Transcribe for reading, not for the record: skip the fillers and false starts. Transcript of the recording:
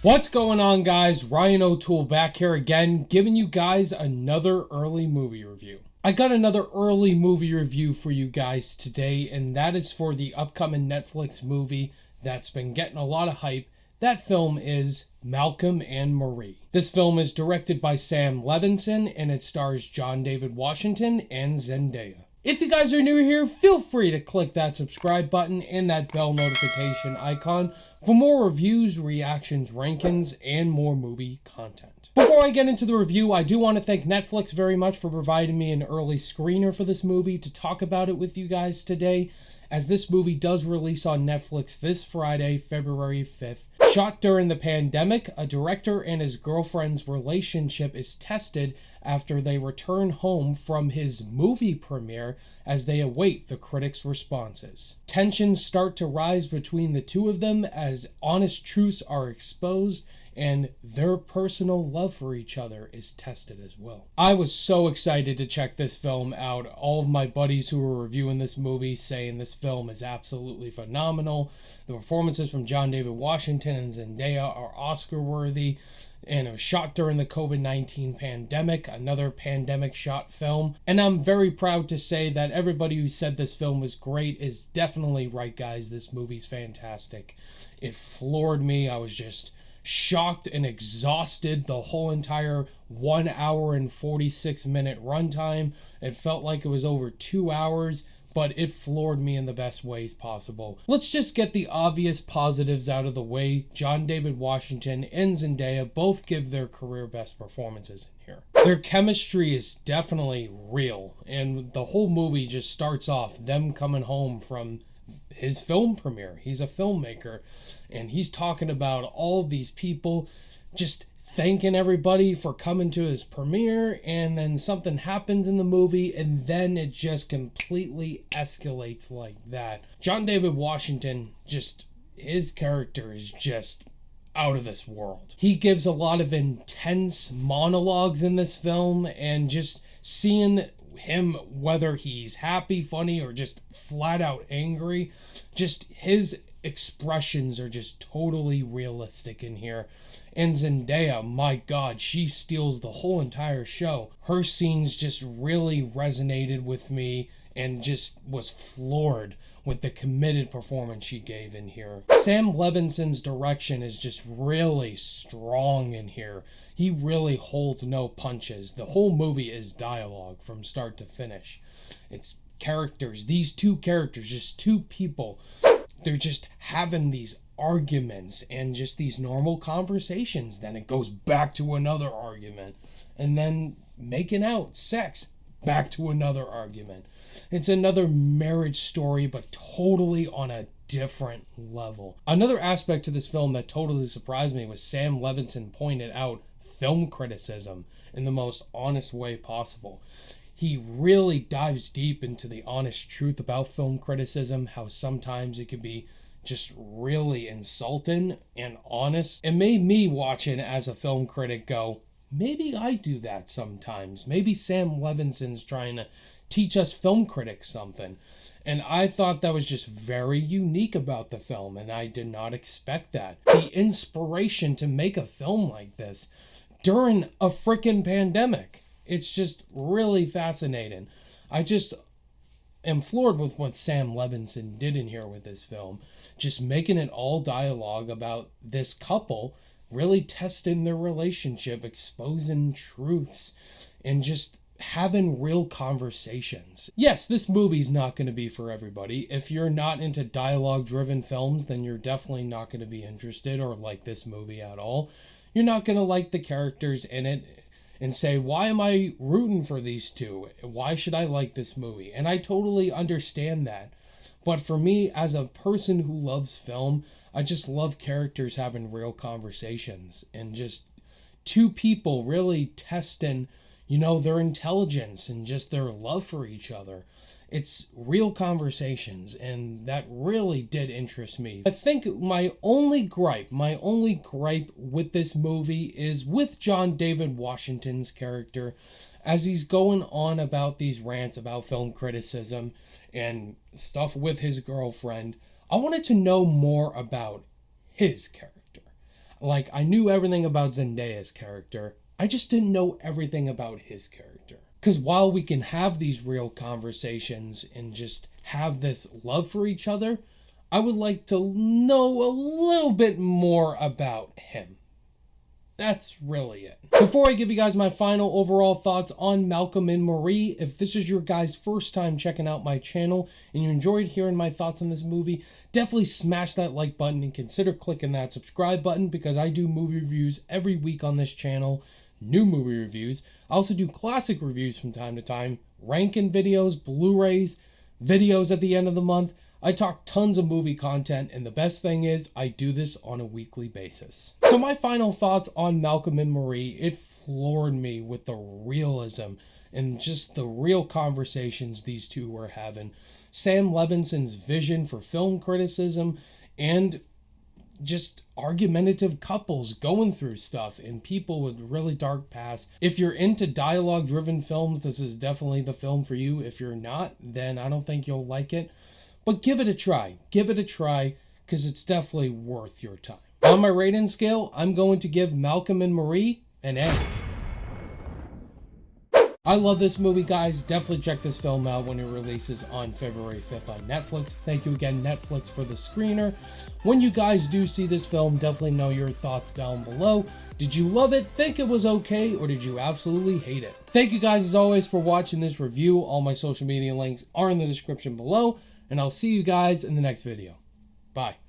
What's going on, guys? Ryan O'Toole back here again, giving you guys another early movie review. I got another early movie review for you guys today, and that is for the upcoming Netflix movie that's been getting a lot of hype. That film is Malcolm and Marie. This film is directed by Sam Levinson, and it stars John David Washington and Zendaya. If you guys are new here, feel free to click that subscribe button and that bell notification icon for more reviews, reactions, rankings, and more movie content. Before I get into the review, I do want to thank Netflix very much for providing me an early screener for this movie to talk about it with you guys today, as this movie does release on Netflix this Friday, February 5th. Shot during the pandemic, a director and his girlfriend's relationship is tested after they return home from his movie premiere as they await the critics' responses. Tensions start to rise between the two of them as honest truths are exposed and their personal love for each other is tested as well. I was so excited to check this film out. All of my buddies who were reviewing this movie saying this film is absolutely phenomenal. The performances from John David Washington and Zendaya are Oscar worthy, and it was shot during the COVID-19 pandemic, another pandemic shot film. And I'm very proud to say that everybody who said this film was great is definitely right, guys. This movie's fantastic. It floored me. I was just shocked and exhausted the whole entire 1 hour and 46 minute runtime. It felt like it was over 2 hours, but it floored me in the best ways possible. Let's just get the obvious positives out of the way. John David Washington and Zendaya both give their career best performances in here. Their chemistry is definitely real, and the whole movie just starts off them coming home from his film premiere. He's a filmmaker, and he's talking about all of these people, just thanking everybody for coming to his premiere, and then something happens in the movie, and then it just completely escalates like that. John David Washington, his character is just out of this world. He gives a lot of intense monologues in this film, and just seeing him, whether he's happy, funny, or just flat out angry, just his expressions are just totally realistic in here. And Zendaya, my god, she steals the whole entire show. Her scenes just really resonated with me and just was floored with the committed performance she gave in here. Sam Levinson's direction is just really strong in here. He really holds no punches. The whole movie is dialogue from start to finish. It's characters, these two characters, just two people. They're just having these arguments and just these normal conversations. Then it goes back to another argument. And then making out, sex, back to another argument. It's another marriage story, but totally on a different level. Another aspect to this film that totally surprised me was Sam Levinson pointed out film criticism in the most honest way possible. He really dives deep into the honest truth about film criticism, how sometimes it can be just really insulting and honest. It made me watching as a film critic go, maybe I do that sometimes. Maybe Sam Levinson's trying to teach us film critics something. And I thought that was just very unique about the film, and I did not expect that. The inspiration to make a film like this during a freaking pandemic. It's just really fascinating. I just am floored with what Sam Levinson did in here with this film. Just making it all dialogue about this couple, really testing their relationship, exposing truths, and just having real conversations. Yes, this movie's not going to be for everybody. If you're not into dialogue-driven films, then you're definitely not going to be interested or like this movie at all. You're not going to like the characters in it and say, why am I rooting for these two? Why should I like this movie? And I totally understand that. But for me, as a person who loves film, I just love characters having real conversations and just two people really testing, their intelligence and just their love for each other. It's real conversations, and that really did interest me. I think my only gripe with this movie is with John David Washington's character, as he's going on about these rants about film criticism and stuff with his girlfriend. I wanted to know more about his character. Like, I knew everything about Zendaya's character, I just didn't know everything about his character. Because while we can have these real conversations and just have this love for each other, I would like to know a little bit more about him. That's really it. Before I give you guys my final overall thoughts on Malcolm and Marie, if this is your guys' first time checking out my channel and you enjoyed hearing my thoughts on this movie, definitely smash that like button and consider clicking that subscribe button, because I do movie reviews every week on this channel, new movie reviews. I also do classic reviews from time to time, ranking videos, Blu-rays, videos at the end of the month. I talk tons of movie content, and the best thing is I do this on a weekly basis. So my final thoughts on Malcolm and Marie, it floored me with the realism and just the real conversations these two were having. Sam Levinson's vision for film criticism and just argumentative couples going through stuff and people with really dark pasts. If you're into dialogue-driven films, this is definitely the film for you. If you're not, then I don't think you'll like it. But give it a try. Give it a try, because it's definitely worth your time. On my rating scale, I'm going to give Malcolm and Marie an A. I love this movie, guys. Definitely check this film out when it releases on February 5th on Netflix. Thank you again, Netflix, for the screener. When you guys do see this film, definitely know your thoughts down below. Did you love it, think it was okay, or did you absolutely hate it? Thank you guys, as always, for watching this review. All my social media links are in the description below. And I'll see you guys in the next video. Bye.